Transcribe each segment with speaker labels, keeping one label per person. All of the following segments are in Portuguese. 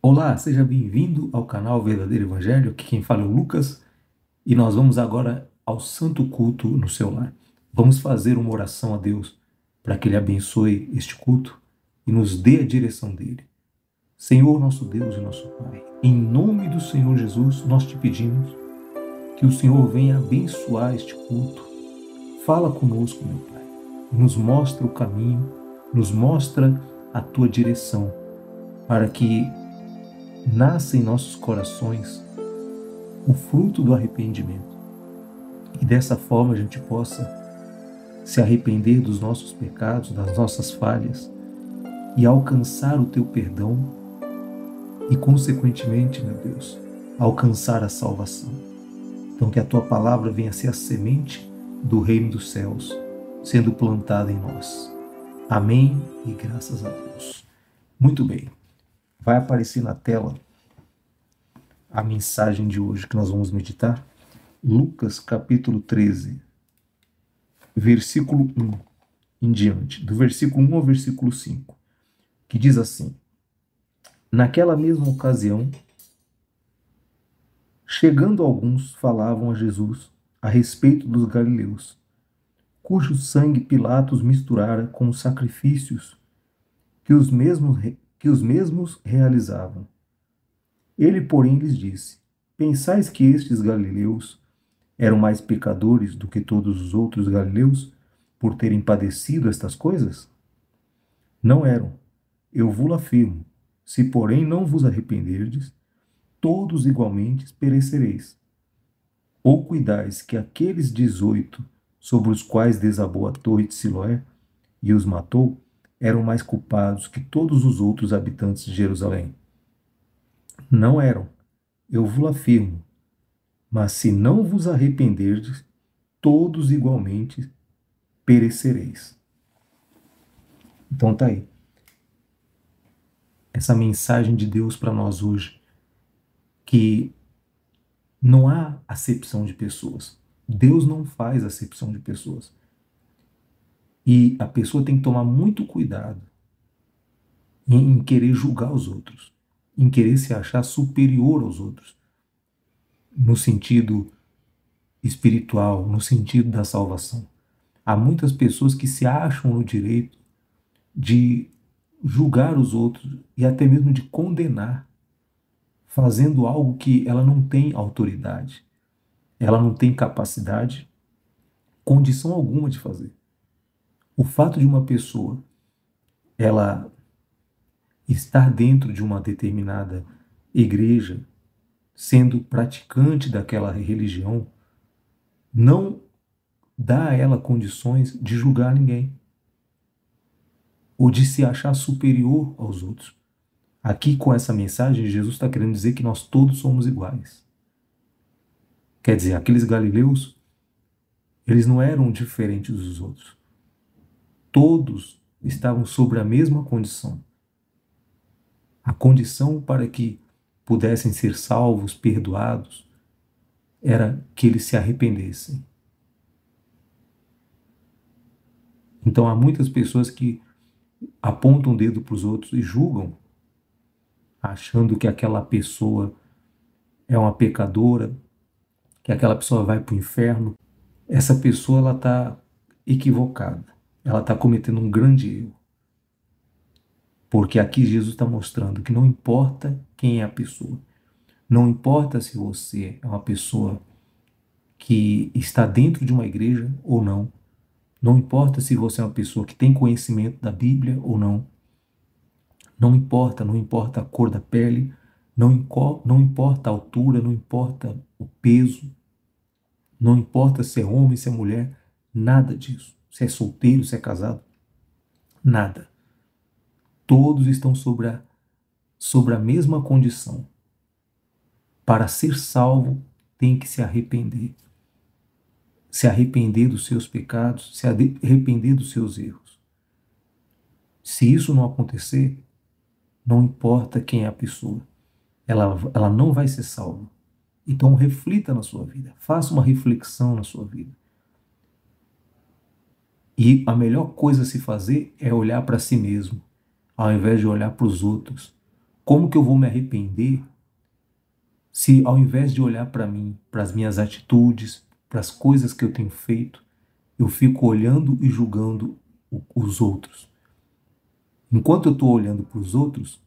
Speaker 1: Olá, seja bem-vindo ao canal Verdadeiro Evangelho. Aqui quem fala é o Lucas e nós vamos agora ao Santo Culto no seu lar. Vamos fazer uma oração a Deus para que Ele abençoe este culto e nos dê a direção dele. Senhor, nosso Deus e nosso Pai, em nome do Senhor Jesus, nós te pedimos que o Senhor venha abençoar este culto. Fala conosco, meu Pai. Nos mostra o caminho, nos mostra a tua direção para que nasça em nossos corações o fruto do arrependimento. E dessa forma a gente possa se arrepender dos nossos pecados, das nossas falhas e alcançar o teu perdão e, consequentemente, meu Deus, alcançar a salvação. Então que a tua palavra venha ser a semente do reino dos céus, sendo plantada em nós. Amém e graças a Deus. Muito bem. Vai aparecer na tela a mensagem de hoje que nós vamos meditar. Lucas capítulo 13, versículo 1 em diante, do versículo 1 ao versículo 5, que diz assim: Naquela mesma ocasião, chegando alguns, falavam a Jesus a respeito dos galileus, cujo sangue Pilatos misturara com os sacrifícios que os mesmos realizavam. Ele, porém, lhes disse: Pensais que estes galileus eram mais pecadores do que todos os outros galileus por terem padecido estas coisas? Não eram. Eu vos afirmo. Se, porém, não vos arrependerdes, todos igualmente perecereis. Ou cuidais que aqueles 18 sobre os quais desabou a torre de Siloé e os matou, eram mais culpados que todos os outros habitantes de Jerusalém? Não eram. Eu vos afirmo. Mas se não vos arrependerdes, todos igualmente perecereis. Então tá aí. Essa mensagem de Deus para nós hoje, que não há acepção de pessoas. Deus não faz acepção de pessoas. E a pessoa tem que tomar muito cuidado em querer julgar os outros, em querer se achar superior aos outros, no sentido espiritual, no sentido da salvação. Há muitas pessoas que se acham no direito de julgar os outros e até mesmo de condenar, fazendo algo que ela não tem autoridade, ela não tem capacidade, condição alguma de fazer. O fato de uma pessoa ela estar dentro de uma determinada igreja, sendo praticante daquela religião, não dá a ela condições de julgar ninguém ou de se achar superior aos outros. Aqui, com essa mensagem, Jesus está querendo dizer que nós todos somos iguais. Quer dizer, aqueles galileus, eles não eram diferentes dos outros. Todos estavam sobre a mesma condição. A condição para que pudessem ser salvos, perdoados, era que eles se arrependessem. Então há muitas pessoas que apontam o dedo para os outros e julgam, achando que aquela pessoa é uma pecadora, que aquela pessoa vai para o inferno. Essa pessoa ela está equivocada, ela está cometendo um grande erro. Porque aqui Jesus está mostrando que não importa quem é a pessoa, não importa se você é uma pessoa que está dentro de uma igreja ou não, não importa se você é uma pessoa que tem conhecimento da Bíblia ou não, não importa a cor da pele, não importa a altura, não importa o peso, não importa se é homem, se é mulher, nada disso. Se é solteiro, se é casado, nada. Todos estão sobre a mesma condição. Para ser salvo, tem que se arrepender. Se arrepender dos seus pecados, se arrepender dos seus erros. Se isso não acontecer, não importa quem é a pessoa, ela não vai ser salva. Então reflita na sua vida, faça uma reflexão na sua vida. E a melhor coisa a se fazer é olhar para si mesmo, ao invés de olhar para os outros, Como que eu vou me arrepender se ao invés de olhar para mim, para as minhas atitudes, para as coisas que eu tenho feito, eu fico olhando e julgando os outros? Enquanto eu estou olhando para os outros,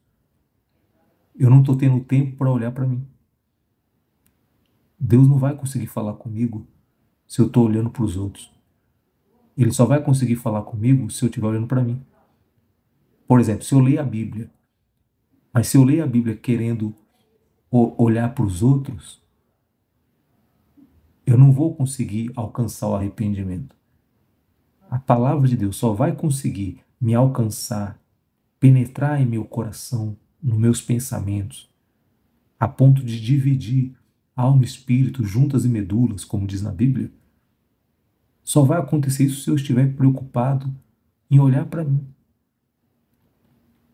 Speaker 1: eu não estou tendo tempo para olhar para mim. Deus não vai conseguir falar comigo se eu estou olhando para os outros. Ele só vai conseguir falar comigo se eu estiver olhando para mim. Por exemplo, se eu ler a Bíblia, mas se eu ler a Bíblia querendo olhar para os outros, eu não vou conseguir alcançar o arrependimento. A palavra de Deus só vai conseguir me alcançar, penetrar em meu coração, nos meus pensamentos, a ponto de dividir alma e espírito, juntas e medulas, como diz na Bíblia. Só vai acontecer isso se eu estiver preocupado em olhar para mim.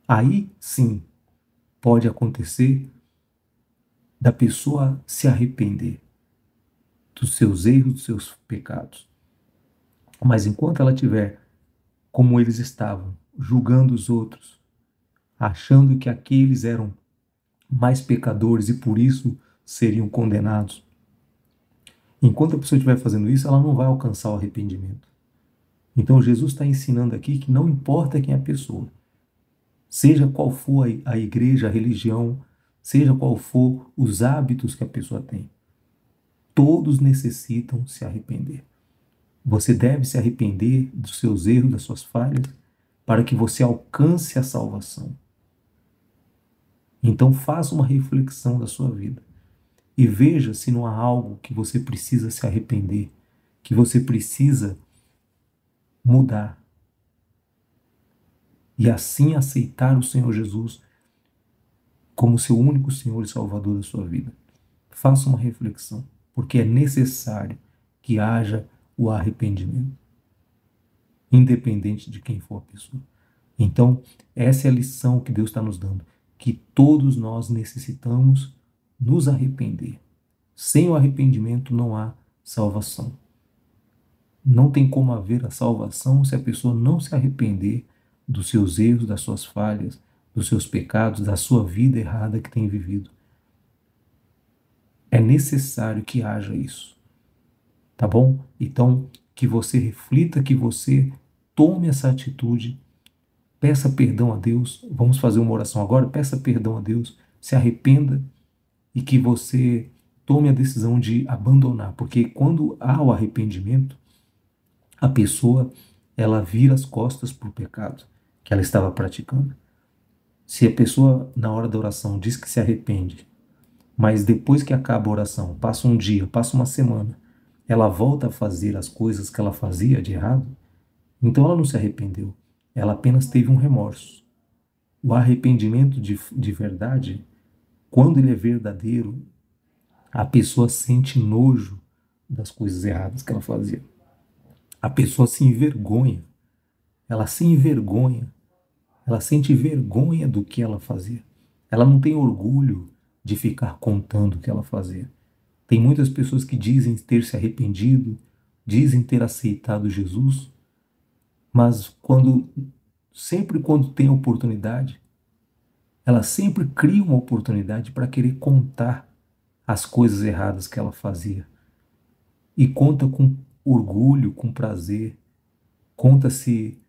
Speaker 1: Aí sim pode acontecer da pessoa se arrepender dos seus erros, dos seus pecados. Mas enquanto ela estiver como eles estavam, julgando os outros, achando que aqueles eram mais pecadores e por isso seriam condenados, enquanto a pessoa estiver fazendo isso, ela não vai alcançar o arrependimento. Então Jesus está ensinando aqui que não importa quem é a pessoa, seja qual for a igreja, a religião, seja qual for os hábitos que a pessoa tem, todos necessitam se arrepender. Você deve se arrepender dos seus erros, das suas falhas, para que você alcance a salvação. Então faça uma reflexão da sua vida e veja se não há algo que você precisa se arrepender, que você precisa mudar. E assim aceitar o Senhor Jesus como seu único Senhor e Salvador da sua vida. Faça uma reflexão, porque é necessário que haja o arrependimento, independente de quem for a pessoa. Então, essa é a lição que Deus está nos dando, que todos nós necessitamos nos arrepender. Sem o arrependimento não há salvação. Não tem como haver a salvação se a pessoa não se arrepender dos seus erros, das suas falhas, dos seus pecados, da sua vida errada que tem vivido. É necessário que haja isso. Tá bom? Então, que você reflita, que você tome essa atitude, peça perdão a Deus. Vamos fazer uma oração agora? Peça perdão a Deus, se arrependa e que você tome a decisão de abandonar, porque quando há o arrependimento, a pessoa ela vira as costas para o pecado que ela estava praticando. Se a pessoa na hora da oração diz que se arrepende, mas depois que acaba a oração, passa um dia, passa uma semana, ela volta a fazer as coisas que ela fazia de errado, então ela não se arrependeu, ela apenas teve um remorso. O arrependimento de verdade, quando ele é verdadeiro, a pessoa sente nojo das coisas erradas que ela fazia. A pessoa se envergonha, ela se envergonha, ela sente vergonha do que ela fazia. Ela não tem orgulho de ficar contando o que ela fazia. Tem muitas pessoas que dizem ter se arrependido, dizem ter aceitado Jesus, mas sempre quando tem oportunidade, ela sempre cria uma oportunidade para querer contar as coisas erradas que ela fazia. E conta com orgulho, com prazer, conta se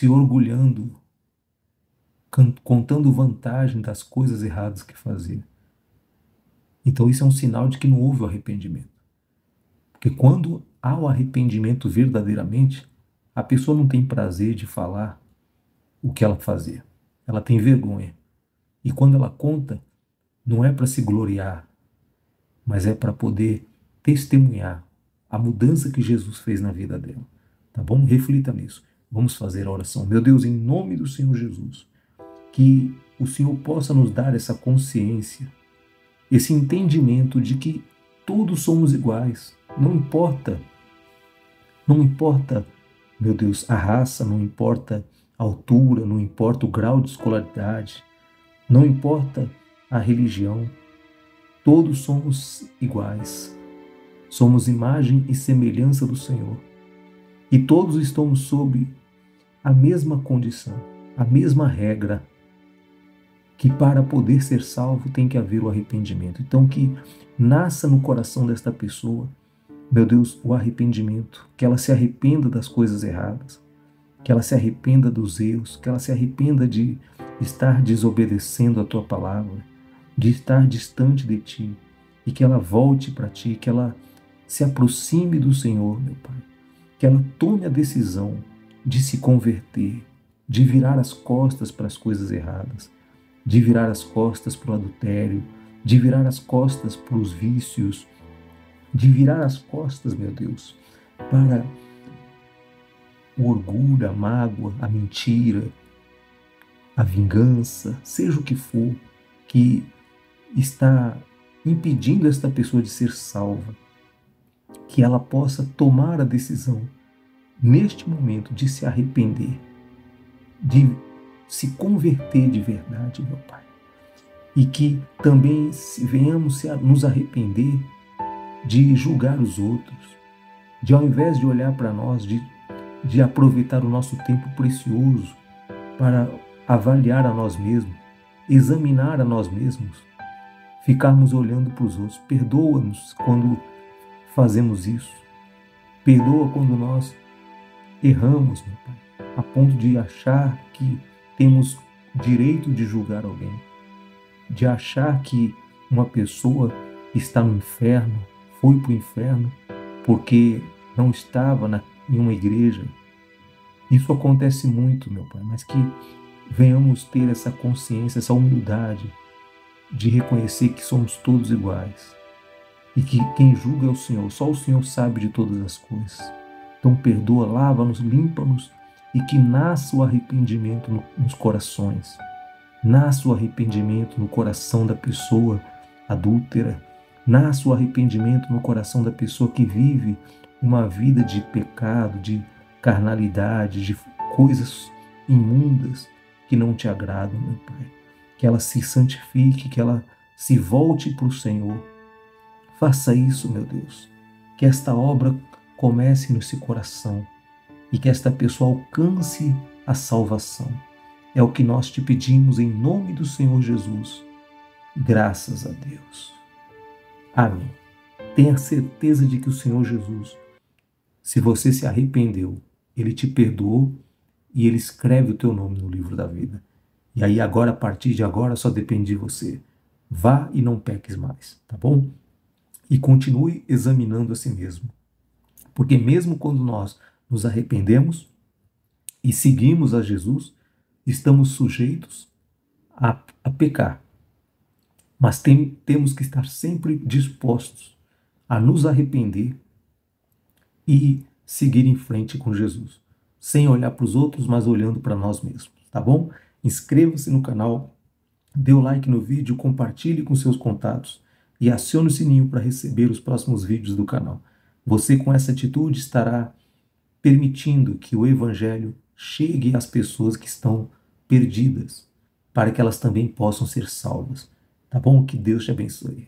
Speaker 1: orgulhando, contando vantagem das coisas erradas que fazia. Então isso é um sinal de que não houve o arrependimento. Porque quando há o arrependimento verdadeiramente, a pessoa não tem prazer de falar o que ela fazia. Ela tem vergonha. E quando ela conta, não é para se gloriar, mas é para poder testemunhar a mudança que Jesus fez na vida dela. Tá bom? Reflita nisso. Vamos fazer a oração. Meu Deus, em nome do Senhor Jesus, que o Senhor possa nos dar essa consciência, esse entendimento de que todos somos iguais. Não importa, meu Deus, a raça, não importa a altura, não importa o grau de escolaridade, não importa a religião, todos somos iguais. Somos imagem e semelhança do Senhor. E todos estamos sob a mesma condição, a mesma regra. que para poder ser salvo tem que haver o arrependimento. Então que nasça no coração desta pessoa, meu Deus, o arrependimento, que ela se arrependa das coisas erradas, que ela se arrependa dos erros, que ela se arrependa de estar desobedecendo a tua palavra, de estar distante de ti, e que ela volte para ti, que ela se aproxime do Senhor, meu Pai, que ela tome a decisão de se converter, de virar as costas para as coisas erradas, de virar as costas para o adultério, de virar as costas para os vícios, de virar as costas, meu Deus, para o orgulho, a mágoa, a mentira, a vingança, seja o que for, que está impedindo esta pessoa de ser salva, que ela possa tomar a decisão, neste momento, de se arrepender, de se converter de verdade, meu Pai. E que também venhamos nos arrepender de julgar os outros, de ao invés de olhar para nós, de aproveitar o nosso tempo precioso para avaliar a nós mesmos, examinar a nós mesmos, ficarmos olhando para os outros. Perdoa-nos quando fazemos isso. Perdoa quando nós erramos, meu Pai, a ponto de achar que temos direito de julgar alguém, de achar que uma pessoa está no inferno, foi para o inferno porque não estava em uma igreja. Isso acontece muito, meu Pai, mas que venhamos ter essa consciência, essa humildade de reconhecer que somos todos iguais e que quem julga é o Senhor, só o Senhor sabe de todas as coisas. Então perdoa, lava-nos, limpa-nos e que nasça o arrependimento nos corações, nasça o arrependimento no coração da pessoa adúltera, nasça o arrependimento no coração da pessoa que vive uma vida de pecado, de carnalidade, de coisas imundas que não te agradam, meu Pai. Que ela se santifique, que ela se volte para o Senhor. Faça isso, meu Deus. Que esta obra comece nesse coração e que esta pessoa alcance a salvação. É o que nós te pedimos em nome do Senhor Jesus. Graças a Deus. Amém. Tenha certeza de que o Senhor Jesus, se você se arrependeu, Ele te perdoou e Ele escreve o teu nome no livro da vida. E aí agora, a partir de agora, só depende de você. Vá e não peques mais, tá bom? E continue examinando a si mesmo. Porque mesmo quando nós nos arrependemos e seguimos a Jesus, estamos sujeitos a pecar. Mas temos que estar sempre dispostos a nos arrepender e seguir em frente com Jesus, sem olhar para os outros, mas olhando para nós mesmos, tá bom? Inscreva-se no canal, dê o like no vídeo, compartilhe com seus contatos e acione o sininho para receber os próximos vídeos do canal. Você, com essa atitude, estará permitindo que o Evangelho chegue às pessoas que estão perdidas, para que elas também possam ser salvas. Tá bom? Que Deus te abençoe.